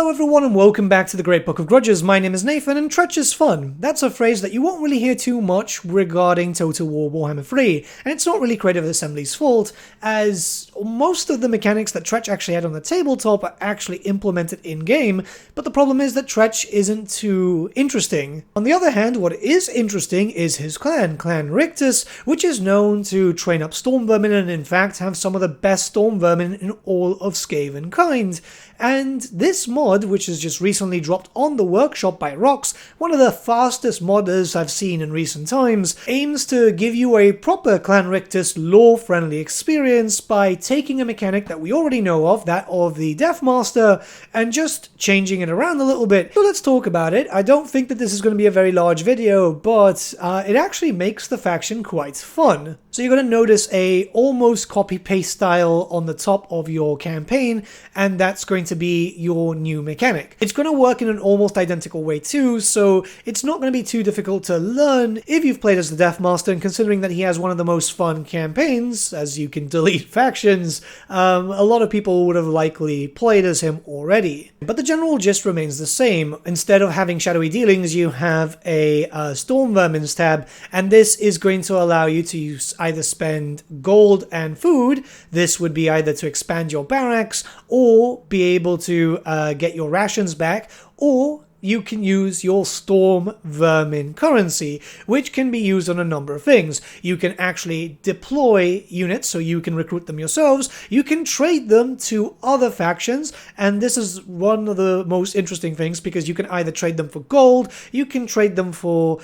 Hello everyone and welcome back to the Great Book of Grudges. My name is Nathan and Tretch is fun. That's a phrase that you won't really hear too much regarding Total War Warhammer 3, and it's not really Creative Assembly's fault, as most of the mechanics that Tretch actually had on the tabletop are actually implemented in-game, but the problem is that Tretch isn't too interesting. On the other hand, what is interesting is his clan, Clan Rictus, which is known to train up Stormvermin and in fact have some of the best Stormvermin in all of Skaven kind. And this mod, which has just recently dropped on the workshop by RHOX, one of the fastest modders I've seen in recent times, aims to give you a proper Clan Rictus lore-friendly experience by taking a mechanic that we already know of, that of the Deathmaster, and just changing it around a little bit. So let's talk about it. I don't think that this is going to be a very large video, but it actually makes the faction quite fun. So you're going to notice a almost copy-paste style on the top of your campaign, and that's going to be your new mechanic. It's going to work in an almost identical way too, so it's not going to be too difficult to learn if you've played as the Deathmaster, and considering that he has one of the most fun campaigns, as you can delete factions, a lot of people would have likely played as him already. But the general gist remains the same. Instead of having shadowy dealings, you have a Stormvermin's tab, and this is going to allow you to either spend gold and food. This would be either to expand your barracks or be able to get your rations back, or you can use your Stormvermin currency, which can be used on a number of things. You can actually deploy units, so you can recruit them yourselves. You can trade them to other factions, and this is one of the most interesting things because you can either trade them for gold, you can trade them for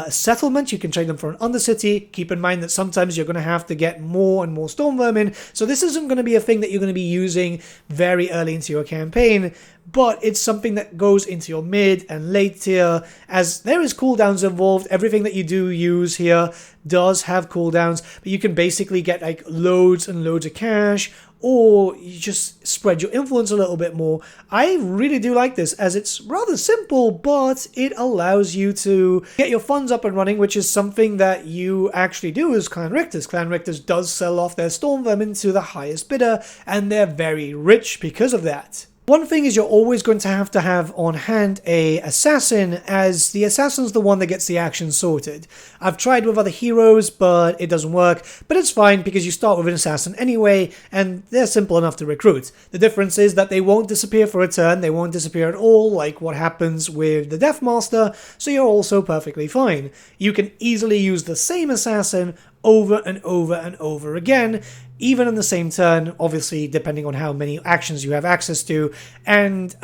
settlement, you can trade them for an undercity. Keep in mind that sometimes you're going to have to get more and more Stormvermin, so this isn't going to be a thing that you're going to be using very early into your campaign, but it's something that goes into your mid and late tier, as there is cooldowns involved. Everything that you do use here does have cooldowns, but you can basically get like loads and loads of cash, or you just spread your influence a little bit more. I really do like this, as it's rather simple, but it allows you to get your funds up and running, which is something that you actually do as Clan Rictus. Clan Rictus does sell off their Stormvermin to the highest bidder, and they're very rich because of that. One thing is you're always going to have on hand a assassin, as the assassin's the one that gets the action sorted. I've tried with other heroes, but it doesn't work, but it's fine because you start with an assassin anyway, and they're simple enough to recruit. The difference is that they won't disappear for a turn, they won't disappear at all, like what happens with the Deathmaster, so you're also perfectly fine. You can easily use the same assassin over and over and over again, even in the same turn, obviously depending on how many actions you have access to, and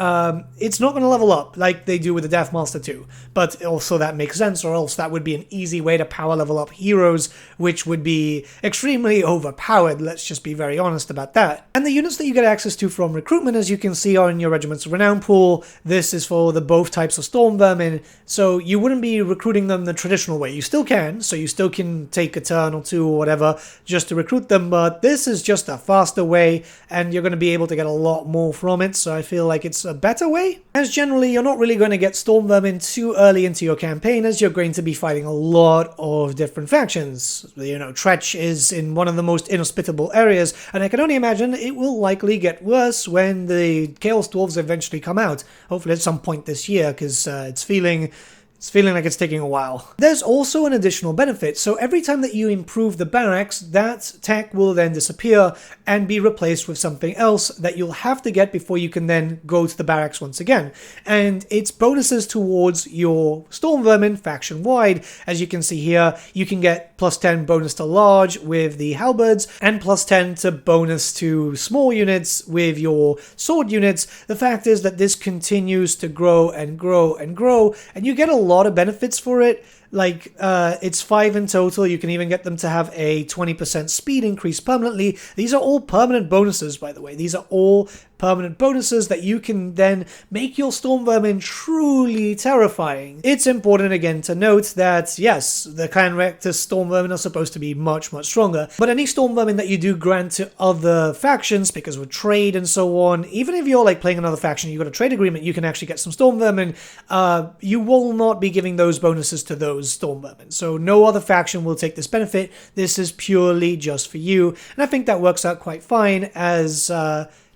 it's not going to level up like they do with the Deathmaster too, but also that makes sense, or else that would be an easy way to power level up heroes, which would be extremely overpowered, let's just be very honest about that. And the units that you get access to from recruitment, as you can see, are in your Regiments of Renown pool. This is for the both types of Stormvermin, so you wouldn't be recruiting them the traditional way. You still can, so you still can take a turn or two or whatever just to recruit them, but this is just a faster way, and you're going to be able to get a lot more from it, so I feel like it's a better way. As generally, you're not really going to get Stormvermin too early into your campaign, as you're going to be fighting a lot of different factions. You know, Tretch is in one of the most inhospitable areas, and I can only imagine it will likely get worse when the Chaos Dwarves eventually come out, hopefully at some point this year, because it's feeling like it's taking a while. There's also an additional benefit, so every time that you improve the barracks, that tech will then disappear and be replaced with something else that you'll have to get before you can then go to the barracks once again. And it's bonuses towards your Stormvermin faction-wide. As you can see here, you can get plus 10 bonus to large with the halberds, and plus 10 to bonus to small units with your sword units. The fact is that this continues to grow and grow and grow, and you get a lot of benefits for it. Like, it's 5 in total. You can even get them to have a 20% speed increase permanently. These are all permanent bonuses, by the way. These are all permanent bonuses that you can then make your Stormvermin truly terrifying. It's important again to note that, yes, the Clan Rictus Stormvermin are supposed to be much, much stronger, but any Stormvermin that you do grant to other factions, because with trade and so on, even if you're like playing another faction, you've got a trade agreement, you can actually get some Stormvermin, you will not be giving those bonuses to those Stormvermin. So no other faction will take this benefit. This is purely just for you, and I think that works out quite fine, as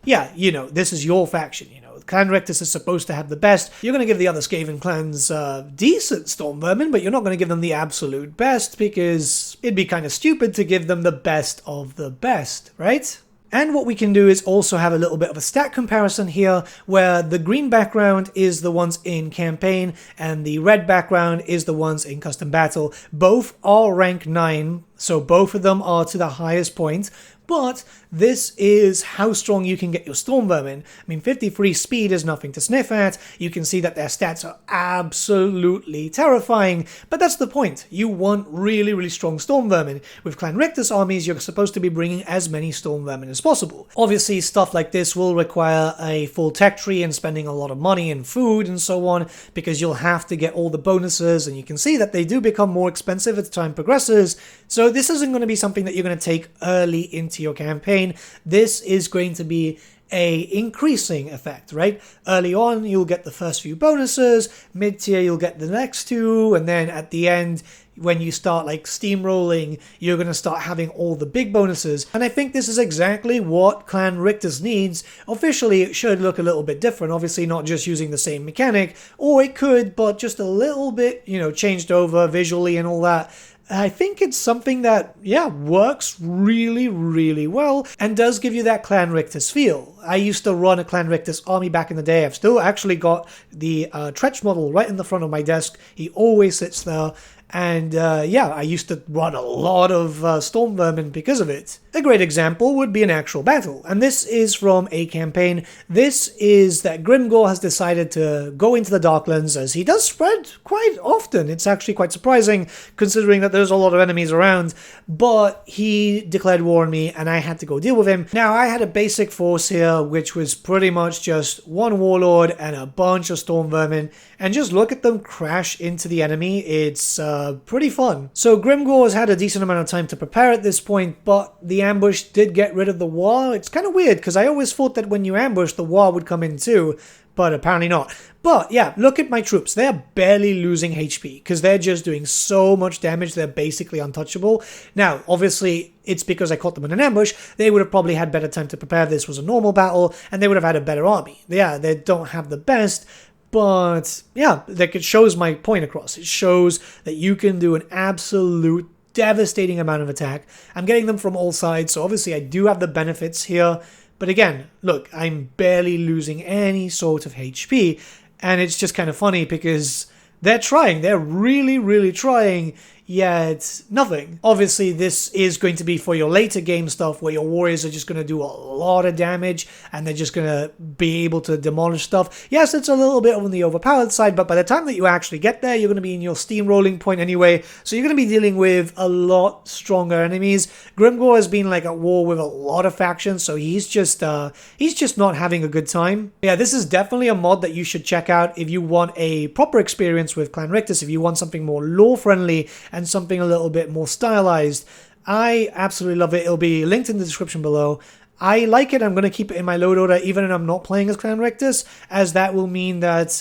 yeah, you know, this is your faction, you know. Clan Rictus is supposed to have the best. You're going to give the other Skaven clans decent Stormvermin, but you're not going to give them the absolute best because it'd be kind of stupid to give them the best of the best, right? And what we can do is also have a little bit of a stat comparison here, where the green background is the ones in campaign and the red background is the ones in custom battle. Both are rank 9, so both of them are to the highest point. But this is how strong you can get your Stormvermin. I mean, 53 speed is nothing to sniff at. You can see that their stats are absolutely terrifying. But that's the point. You want really, really strong Stormvermin. With Clan Rictus armies, you're supposed to be bringing as many Stormvermin as possible. Obviously, stuff like this will require a full tech tree and spending a lot of money and food and so on, because you'll have to get all the bonuses, and you can see that they do become more expensive as time progresses. So this isn't going to be something that you're going to take early into your campaign. This is going to be a increasing effect, right? Early on, you'll get the first few bonuses, mid-tier, you'll get the next two, and then at the end, when you start like steamrolling, you're going to start having all the big bonuses. And I think this is exactly what Clan Rictus needs. Officially, it should look a little bit different, obviously not just using the same mechanic, or it could, but just a little bit, changed over visually and all that. I think it's something that, works really, really well and does give you that Clan Rictus feel. I used to run a Clan Rictus army back in the day. I've still actually got the Tretch model right in the front of my desk. He always sits there. And I used to run a lot of Stormvermin because of it. A great example would be an actual battle, and this is from a campaign. This is that Grimgor has decided to go into the Darklands, as he does spread quite often. It's actually quite surprising, considering that there's a lot of enemies around, but he declared war on me, and I had to go deal with him. Now, I had a basic force here, which was pretty much just one Warlord and a bunch of Stormvermin, and just look at them crash into the enemy. It's pretty fun. So Grimgor has had a decent amount of time to prepare at this point, but the ambush did get rid of the war. It's kind of weird, because I always thought that when you ambush, the war would come in too, but apparently not. But yeah, look at my troops. They're barely losing HP, because they're just doing so much damage, they're basically untouchable. Now, obviously, it's because I caught them in an ambush. They would have probably had better time to prepare. This was a normal battle, and they would have had a better army. Yeah, they don't have the best, but yeah, like, it shows my point across. It shows that you can do an absolute devastating amount of attack. I'm getting them from all sides, so obviously I do have the benefits here. But again, look, I'm barely losing any sort of HP, and it's just kind of funny because they're trying. They're really, really trying, yet nothing. Obviously, this is going to be for your later game stuff, where your warriors are just going to do a lot of damage, and they're just going to be able to demolish stuff. Yes, it's a little bit on the overpowered side, but by the time that you actually get there, you're going to be in your steamrolling point anyway, so you're going to be dealing with a lot stronger enemies. Grimgor has been like at war with a lot of factions, so he's just not having a good time. Yeah, this is definitely a mod that you should check out if you want a proper experience with Clan Rictus, if you want something more lore-friendly and something a little bit more stylized. I absolutely love it. It'll be linked in the description below. I like it. I'm going to keep it in my load order even if I'm not playing as Clan Rictus, as that will mean that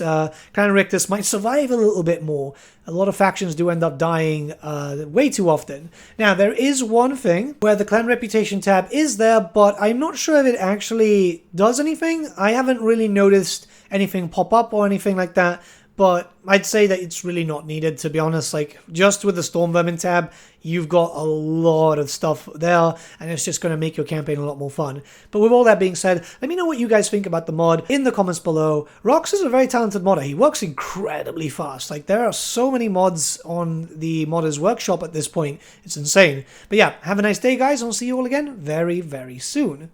Clan Rictus might survive a little bit more. A lot of factions do end up dying way too often. Now, there is one thing where the Clan Reputation tab is there, but I'm not sure if it actually does anything. I haven't really noticed anything pop up or anything like that. But I'd say that it's really not needed, to be honest. Like, just with the Stormvermin tab, you've got a lot of stuff there, and it's just going to make your campaign a lot more fun. But with all that being said, let me know what you guys think about the mod in the comments below. RHOX is a very talented modder. He works incredibly fast. Like, there are so many mods on the Modders Workshop at this point. It's insane. But yeah, have a nice day, guys, and I'll see you all again very, very soon.